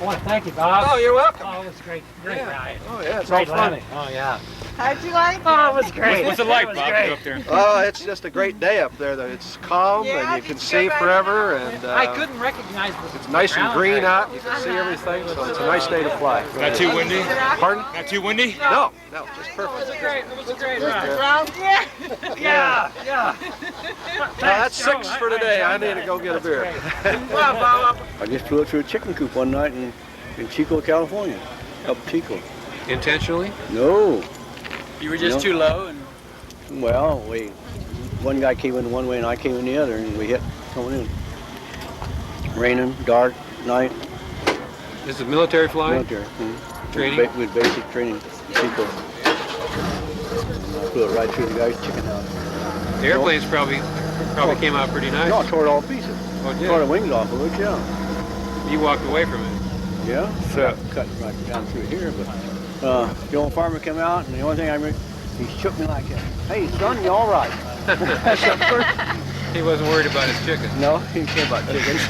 I want to thank you, Bob. Oh, you're welcome. Oh, it was great. Great ride. Oh, yeah, it's all fun. Oh, yeah. How'd you like it? Oh, it was great. What's it like, was Bob, to great. go up there? Oh, it's just a great day up there. It's calm Yeah, and you did can you see go back forever, there? and I couldn't recognize the it's nice and ground green right. out. You can see everything, so it's a nice day to fly. Not too windy? Pardon? Not too windy? No, just It perfect. was a great ride. Round? Yeah. Yeah, yeah. Well, that's 6 for today. I need to go get a beer. Well, Bob, I just flew up through a chicken coop one night in Chico, California. Up Chico. Intentionally? No. You were just too low and Well, one guy came in one way and I came in the other, and we hit coming in. Raining, dark, night. this is military flying? Military. Training? With basic training, Chico. And I flew it right through the guy's chicken house. The airplanes probably came out pretty nice. No, I tore it all to pieces. Oh, did? Tore the wings off of it, yeah. You walked away from it. Yeah, so cut right down through here, but the old farmer came out, and the only thing I remember, he shook me like, "Hey, son, you all right?" That's the first. He wasn't worried about his chickens. No, he didn't care about chickens.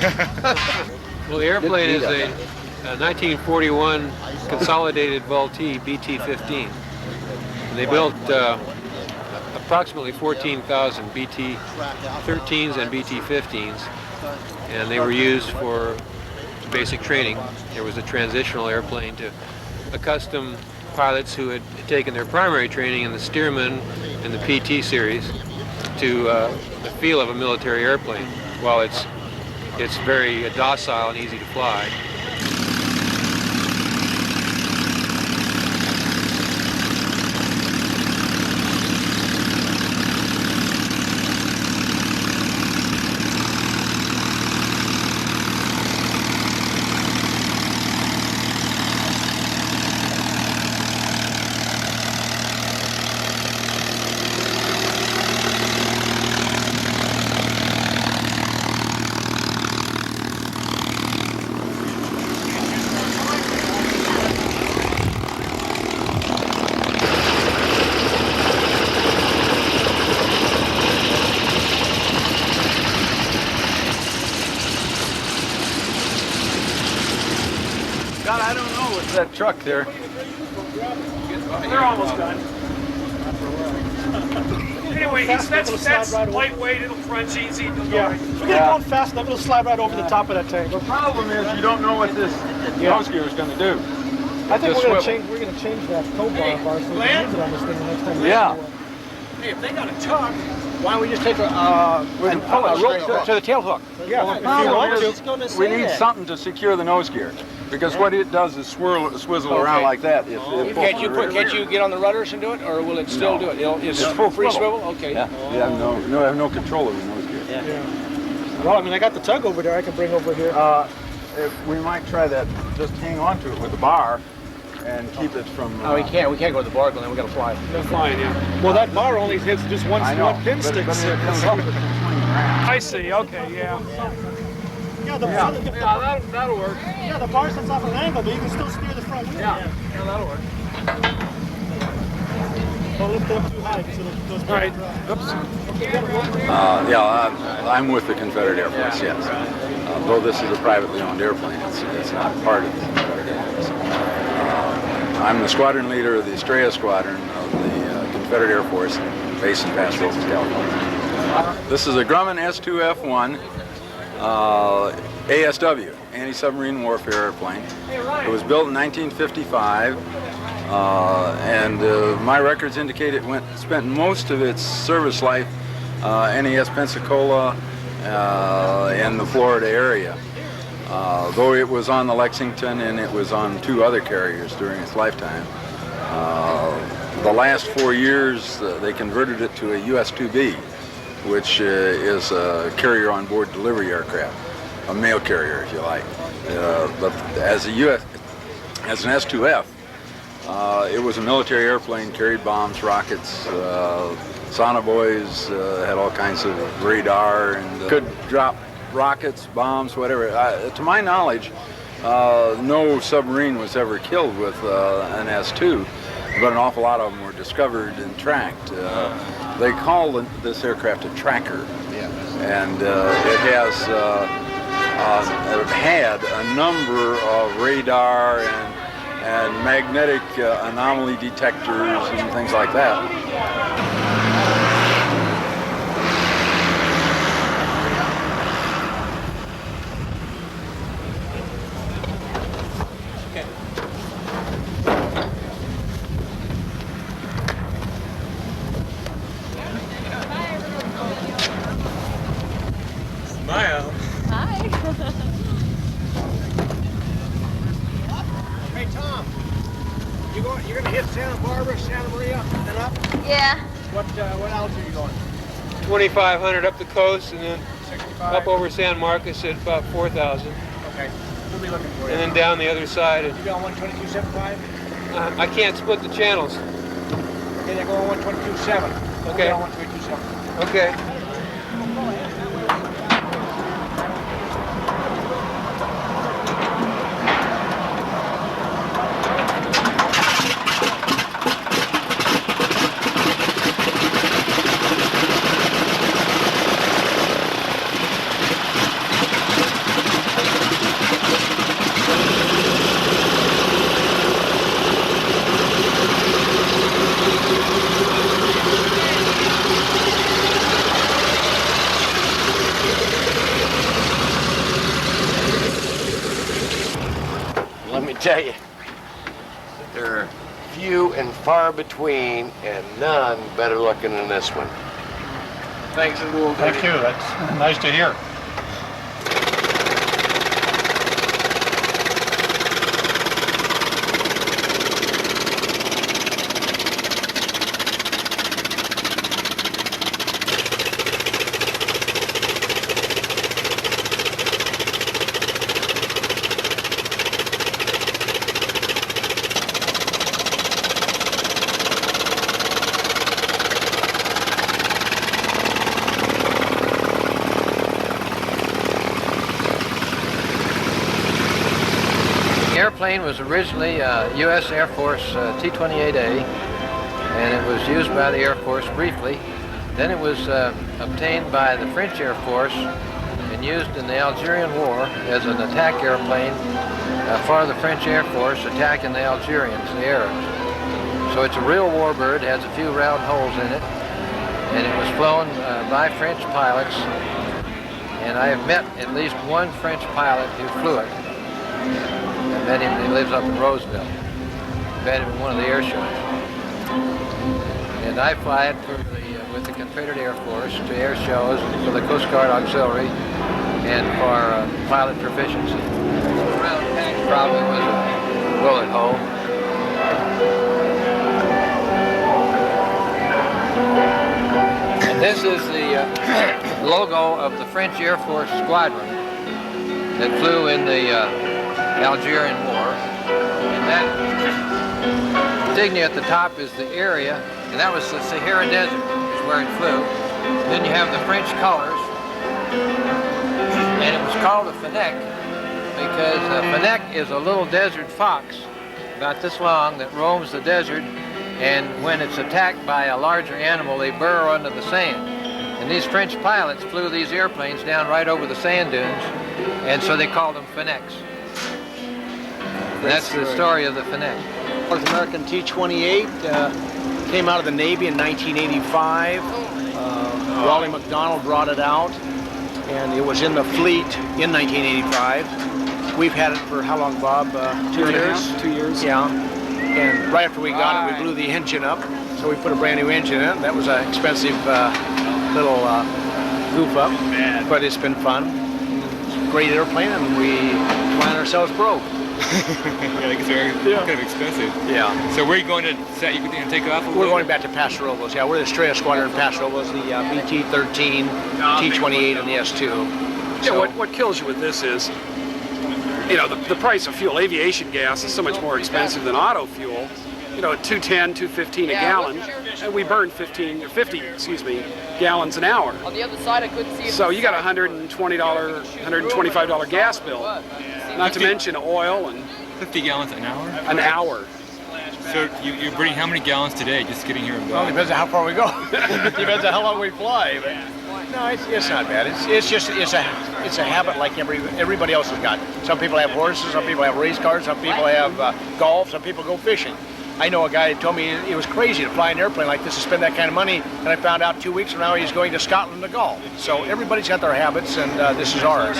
Well, the airplane is a 1941 Consolidated Vultee BT-15. They built approximately 14,000 BT-13s and BT-15s, and they were used for basic training. There was a transitional airplane to accustom pilots who had taken their primary training in the Stearman and the PT series to the feel of a military airplane. While it's very docile and easy to fly. God, I don't know what's that truck there. they're almost done. Anyway, fast enough, that's it'll slide right over. lightweight, it'll crunch easy. Yeah. If we get it going fast enough, it'll slide right over the top of that tank. The problem is you don't know what this nose gear is going to do. I think Just we're gonna swivel. change that tow bar so we can use it on this thing the next time. Yeah. Hey, if they got a tug, Why don't we just take a rope to the tail hook? Yeah, Well, if the you problem want is to. we need something to secure the nose gear. Because what it does is swizzle around like that. Can't you get on the rudders and do it, or will it still do it? It's full free swivel. swivel. Okay. Yeah. You have no control over the nose gear. Yeah. Well, I mean, I got the tug over there. I can bring over here. If we might try that, just hang on to it with the bar and keep it from. Oh, we can't. We can't go to the bar, then we got to fly. they're fine, yeah. Well, that bar only hits just one pin but stick. it'll help us swing around. I see, okay, yeah. Yeah, That'll work. yeah, the bar sets off an angle, but you can still steer the front wheel. Yeah, that'll work. Don't lift it up too high because it'll goes All right, oops. I'm with the Confederate Air Force, yes. Though this is a privately owned airplane, it's not part of the Confederate Air Force. I'm the squadron leader of the Estrella Squadron of the Confederate Air Force, based in Paso Robles, California. This is a Grumman S2F1 ASW, anti-submarine warfare airplane. It was built in 1955. And my records indicate it spent most of its service life NES Pensacola in the Florida area. Though it was on the Lexington and it was on 2 other carriers during its lifetime. The last 4 years they converted it to a US-2B, which is a carrier on board delivery aircraft, a mail carrier if you like. But as an S2F, it was a military airplane, carried bombs, rockets, sonobuoys, had all kinds of radar, and could drop rockets, bombs, whatever. To my knowledge, no submarine was ever killed with an S2, but an awful lot of them were discovered and tracked. They call this aircraft a tracker, and it has had a number of radar and magnetic anomaly detectors and things like that. Smile. Hi. Hey Tom, you're gonna hit Santa Barbara, Santa Maria, and up. Yeah. What altitude are you going? 2,500 up the coast, and then 65. up over San Marcos at about 4,000, Okay, we'll be looking for you. and then down the other side. You going 122.75? I can't split the channels. Okay, they're going 122.7. Okay. We're going 122.7. Okay. Let me tell you, they're few and far between, and none better looking than this one. Thanks a little. Thank you. That's nice to hear. The airplane was originally a U.S. Air Force T-28A, and it was used by the Air Force briefly. Then it was obtained by the French Air Force and used in the Algerian War as an attack airplane for the French Air Force attacking the Algerians, the Arabs. So it's a real warbird, has a few round holes in it, and it was flown by French pilots, and I have met at least one French pilot who flew it. I met him, he lives up in Roseville. I met him in one of the air shows. And I fly it with the Confederate Air Force to air shows for the Coast Guard Auxiliary and for pilot proficiency. Around tank probably was a bullet hole. And this is the logo of the French Air Force squadron that flew in the Algerian War. And that insignia at the top is the area, and that was the Sahara Desert, is where it flew. And then you have the French colors, and it was called a fennec because a fennec is a little desert fox about this long that roams the desert, and when it's attacked by a larger animal, they burrow under the sand. And these French pilots flew these airplanes down right over the sand dunes, and so they called them fennecs. And that's the story of the fennec. North American T-28 came out of the Navy in 1985. Raleigh McDonald brought it out, and it was in the fleet in 1985. We've had it for how long, Bob? 2 years? 2 years. Yeah. And right after we got it, we blew the engine up, so we put a brand new engine in it. That was an expensive little goof up, but it's been fun. It's a great airplane, and we flying ourselves broke. Yeah, because they're kind of expensive. Yeah. So where are you going to set? You going to take off? We're going back to Paso Robles. Yeah, we're the Estrella Squadron in Paso Robles, the BT-13, T-28, and the S2. Yeah, what kills you with this is, you know, the price of fuel. Aviation gas is so much more expensive than auto fuel. You know, at 210, 215 a gallon, and we burn 50 gallons an hour. On the other side, I couldn't see it. So you got a $120, $125 gas bill, not to mention oil and 50 gallons an hour? an hour. So you're burning how many gallons today just getting here and Well, it back? depends on how far we go. Depends on how long we fly. But no, it's not bad. It's a habit like everybody else has got. Some people have horses, some people have race cars, some people have golf, some people go fishing. I know a guy who told me it was crazy to fly an airplane like this to spend that kind of money, and I found out 2 weeks from now he's going to Scotland to golf. So everybody's got their habits, and this is ours.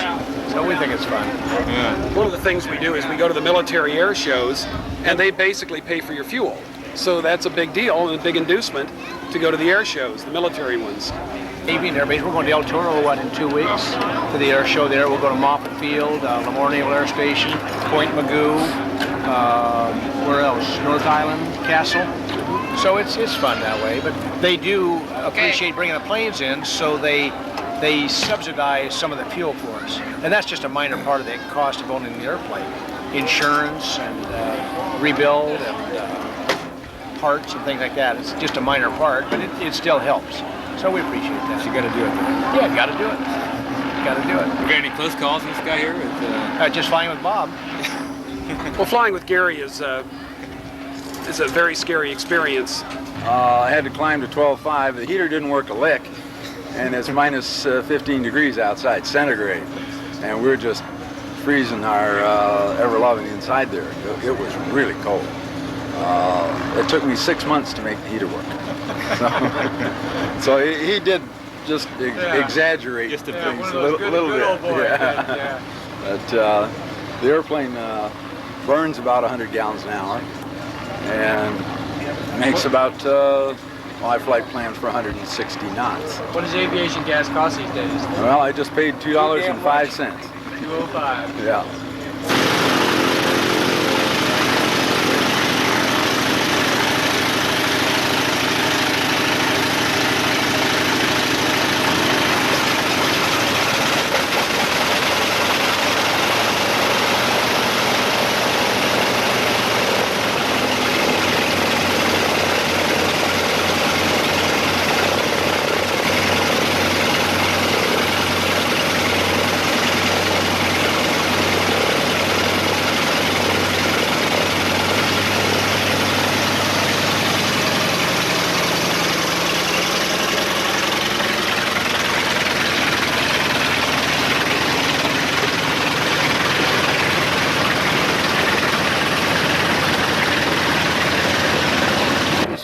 So we think it's fun. Yeah. One of the things we do is we go to the military air shows, and they basically pay for your fuel. So that's a big deal and a big inducement to go to the air shows, the military ones. Navy and Air Base. We're going to El Toro, in 2 weeks to the air show there. We'll go to Moffett Field, Lemoore Naval Air Station, Point Magoo, where else? North Island Castle. So it's fun that way. But they do appreciate bringing the planes in, so they subsidize some of the fuel for us. And that's just a minor part of the cost of owning the airplane. Insurance and rebuild and parts and things like that. It's just a minor part, but it still helps. So we appreciate that. So you got to do it. Yeah, got to do it. Got to do it. You got any close calls with this guy here? Just flying with Bob. Well, flying with Gary is a very scary experience. I had to climb to 12.5. The heater didn't work a lick, and it's minus 15 degrees outside, centigrade. And we're just freezing our ever-loving inside there. It was really cold. It took me 6 months to make the heater work. So he did just exaggerate Just a things bit. a little bit. Yeah. But the airplane burns about 100 gallons an hour and makes about, I flight plans for 160 knots. What does aviation gas cost these days? Well, I just paid $2.05. 205. Yeah.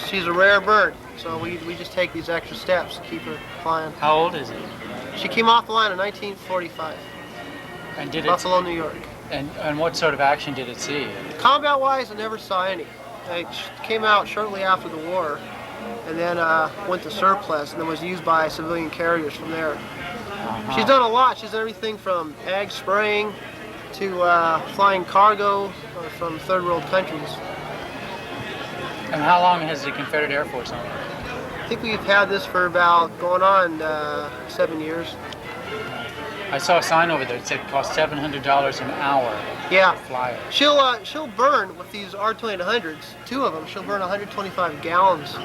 She's a rare bird, so so we just take these extra steps to keep her flying. How old is he? She came off the line in 1945, And did Buffalo, New York. And what sort of action did it see? Combat-wise, I never saw any. It came out shortly after the war, and then went to surplus, and then was used by civilian carriers from there. She's done a lot. She's done everything from ag spraying to flying cargo from third world countries. And how long has the Confederate Air Force on it? I think we've had this for about going on 7 years. I saw a sign over there that said it costs $700 an hour Yeah. to fly it. She'll burn with these R-2800s, 2 of them. She'll burn 125 gallons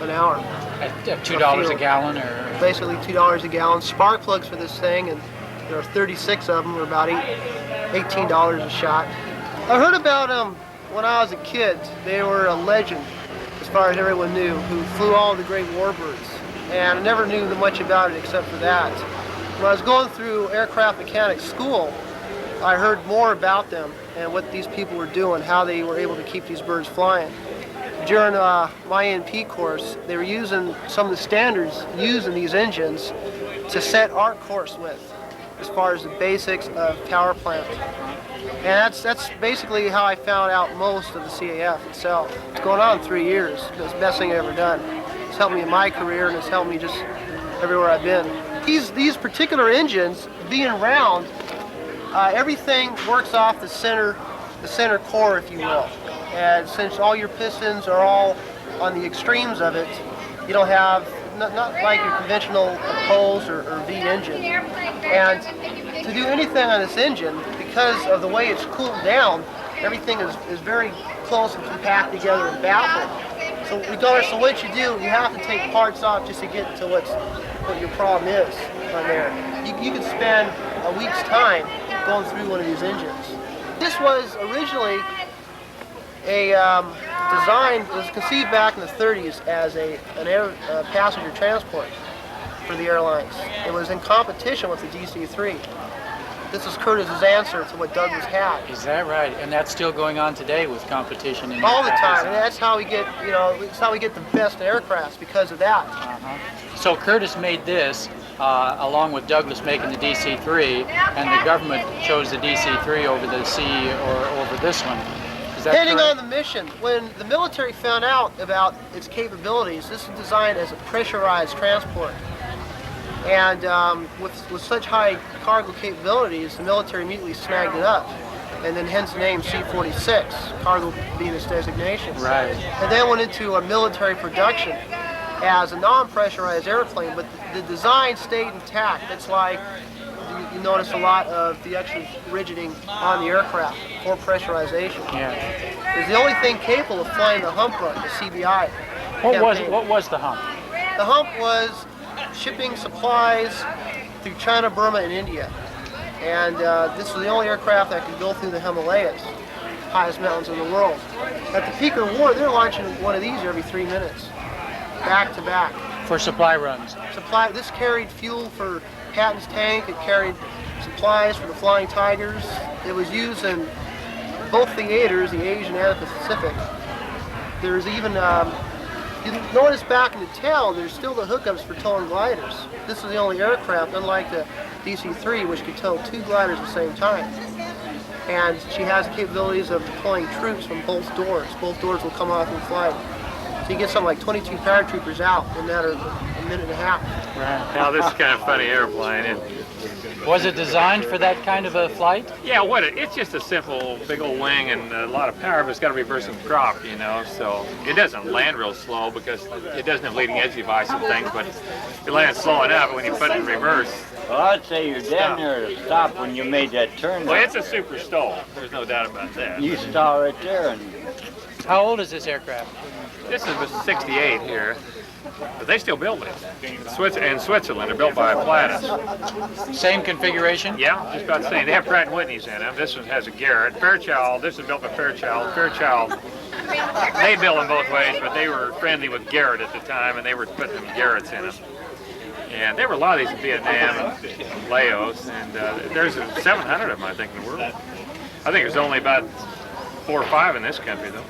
an hour. At $2 a gallon, or Basically $2 a gallon. Spark plugs for this thing, and there are 36 of them, or about $18 a shot. I heard about them when I was a kid. They were a legend, as far as everyone knew, who flew all the great warbirds. And I never knew much about it except for that. When I was going through aircraft mechanics school, I heard more about them and what these people were doing, how they were able to keep these birds flying. During my NP course, they were using some of the standards used in these engines to set our course with, as far as the basics of power plant. And that's basically how I found out most of the CAF itself. It's going on 3 years. It's the best thing I've ever done. It's helped me in my career, and it's helped me just everywhere I've been. These particular engines, being round, everything works off the center core, if you will. And since all your pistons are all on the extremes of it, you don't have, not like your conventional Poles or V engine. And to do anything on this engine, because of the way it's cooled down, everything is very close and compact together and baffled. So regardless of what you do, you have to take parts off just to get to what your problem is on there. You could spend a week's time going through one of these engines. This was originally a design, it was conceived back in the 30s as an air passenger transport for the airlines. It was in competition with the DC-3. This is Curtis's answer to what Douglas had. is that right? And that's still going on today with competition in All the aircraft, time, and that's how we get, it's how we get the best aircrafts because of that. So Curtis made this along with Douglas making the DC-3, and the government chose the DC-3 over the C or over this one. Is that Depending correct? on the mission, when the military found out about its capabilities, this is designed as a pressurized transport. And with such high cargo capabilities, the military immediately snagged it up. And then hence the name C-46, cargo being its designation. Right. And then went into a military production as a non-pressurized airplane, but the design stayed intact. That's why you notice a lot of the extra rigidding on the aircraft for pressurization. Yeah. It's the only thing capable of flying the hump run, the CBI. What was the hump? The hump was shipping supplies through China, Burma, and India. And this was the only aircraft that could go through the Himalayas, highest mountains in the world. At the peak of the war, they're launching one of these every 3 minutes, back to back. For supply runs. This carried fuel for Patton's tank. It carried supplies for the Flying Tigers. It was used in both theaters, the Asian and the Pacific. There's even, you notice back in the tail, there's still the hookups for towing gliders. This is the only aircraft, unlike the DC-3, which could tow 2 gliders at the same time. And she has the capabilities of deploying troops from both doors. Both doors will come off in flight. So you get something like 22 paratroopers out in a matter of a minute and a half. Right. Now this is kind of funny airplane. Was it designed for that kind of a flight? Yeah, it's just a simple big old wing and a lot of power, but it's got to reverse some crop, so it doesn't land real slow because it doesn't have leading edge device and things, but it lands slow enough when you put it in reverse. Well, I'd say you're damn near to stop when you made that turn. Well, it's a super stall. There's no doubt about that. You stall right there. And how old is this aircraft? This is 68 here. But they still build it. In Switzerland, they're built by Plattis. Same configuration? Yeah, just about the same. They have Pratt & Whitney's in them. This one has a Garrett. Fairchild, this is built by Fairchild. Fairchild, they build them both ways, but they were friendly with Garrett at the time, and they were putting them Garretts in them. And there were a lot of these in Vietnam and Laos, and there's 700 of them, I think, in the world. I think there's only about 4 or 5 in this country, though.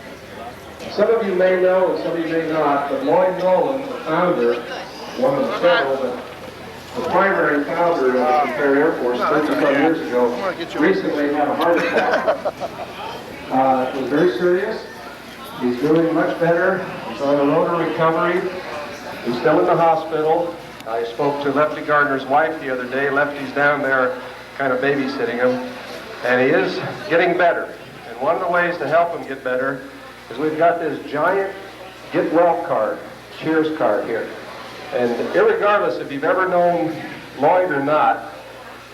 Some of you may know and some of you may not, but Lloyd Nolan, the founder, one of the several, but the primary founder of the Confederate Air Force 35 years ago, recently had a heart attack. It was very serious. He's doing much better. He's on the road to recovery. He's still in the hospital. I spoke to Lefty Gardner's wife the other day. Lefty's down there kind of babysitting him. And he is getting better. And one of the ways to help him get better is we've got this giant get well card, cheers card here. And irregardless if you've ever known Lloyd or not,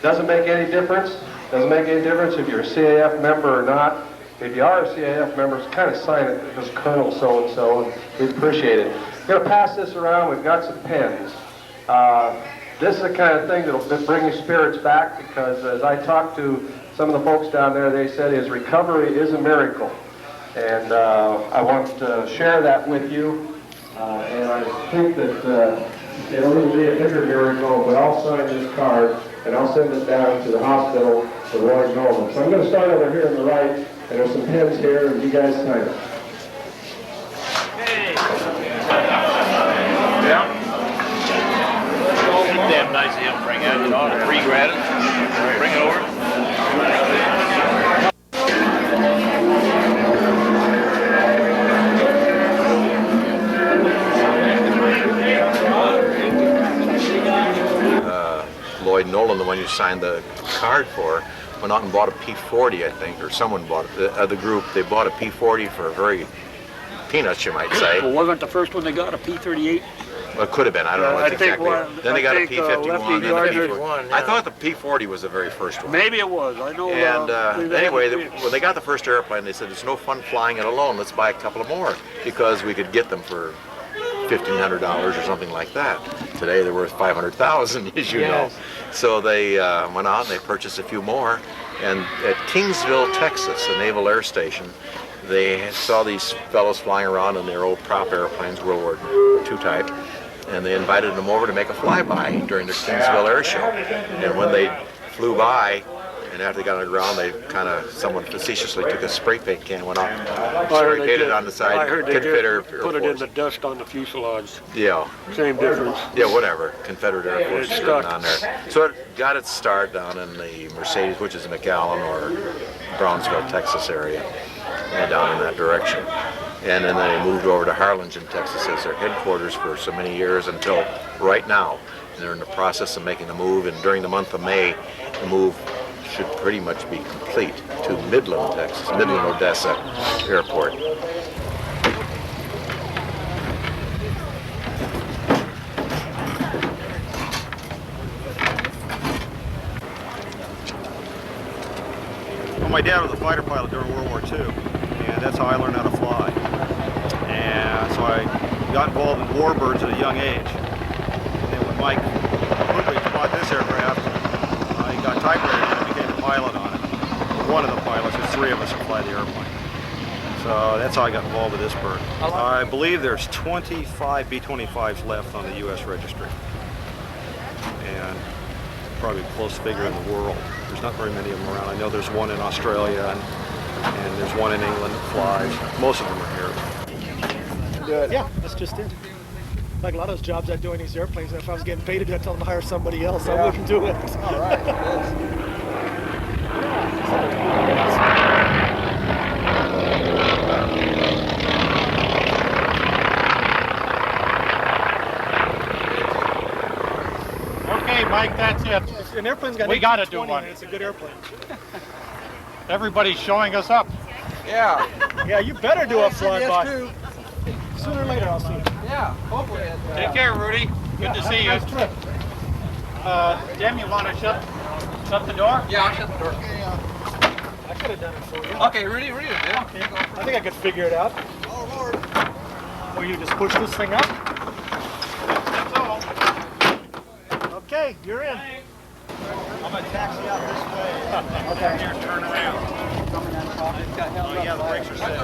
doesn't make any difference. Doesn't make any difference if you're a CAF member or not. If you are a CAF member, kind of sign it, this Colonel so-and-so, and we appreciate it. We're going to pass this around. We've got some pens. This is the kind of thing that'll bring your spirits back, because as I talked to some of the folks down there, they said his recovery is a miracle. And I want to share that with you. And I think that it'll be a bigger miracle, but I'll sign this card and I'll send it down to the hospital for Lloyd Nolan. So I'm going to start over here on the right, and there's some pens here, and you guys sign it. Hey. Yeah. Damn nice of him to bring out, you know, free gratis. Bring it over. Lloyd Nolan, the one you signed the card for, went out and bought a P-40, I think, or someone bought it. The group, they bought a P-40 for very peanuts, you might say. Well, wasn't the first one they got a P-38? Well, it could have been. I don't know what exactly. Then they got a P-51. Then a P-40. I thought the P-40 was the very first one. Maybe it was. I know. And anyway, when they got the first airplane, they said, "It's no fun flying it alone. Let's buy a couple of more," because we could get them for $1,500 or something like that. Today they're worth $500,000, as you know. So they went out and they purchased a few more. And at Kingsville, Texas, a naval air station, they saw these fellows flying around in their old prop airplanes, World War II type, and they invited them over to make a flyby during the Kingsville Air Show. And when they flew by, and after they got on the ground, they kind of, someone facetiously took a spray paint can and went out and sprayed it on the side. I heard they put it in the dust on the fuselage. Yeah. Same difference. Yeah, whatever. Confederate Air Force it's written on there. So it got its start down in the Mercedes, which is McAllen or Brownsville, Texas area, and down in that direction. And then they moved over to Harlingen, Texas as their headquarters for so many years until right now. They're in the process of making the move, and during the month of May, the move should pretty much be complete to Midland, Texas, Midland, Odessa Airport. Well, my dad was a fighter pilot during World War II, and that's how I learned how to fly. And so I got involved in warbirds at a young age. And then when Mike Woodbridge bought this aircraft, I got typewriter and became a pilot on it. One of the pilots, there's three of us who fly the airplane. So that's how I got involved with this bird. I believe there's 25 B-25s left on the U.S. registry. And probably the closest figure in the world. There's not very many of them around. I know there's one in Australia and there's one in England that flies. Most of them are here. Yeah, that's just it. Like a lot of those jobs I do in these airplanes, if I was getting paid to do it, I'd tell them to hire somebody else. I wouldn't do it. All right. Okay, Mike, that's it. If an airplane's got we got to do one. It's a good airplane. Everybody's showing us up. Yeah. Yeah, you better do a flyby. Sooner or later, I'll see you. Yeah, hopefully. Take care, Rudy. Good to see you. Nice trip. Jim, you want to shut the door? Yeah, I'll shut the door. I could have done it for you. Okay, Rudy, okay. I think I could figure it out. Oh, Lord. Will you just push this thing up? That's all. Okay, you're in. I'm going to taxi out this way. Okay. Here, turn around. Oh, yeah, the brakes are set.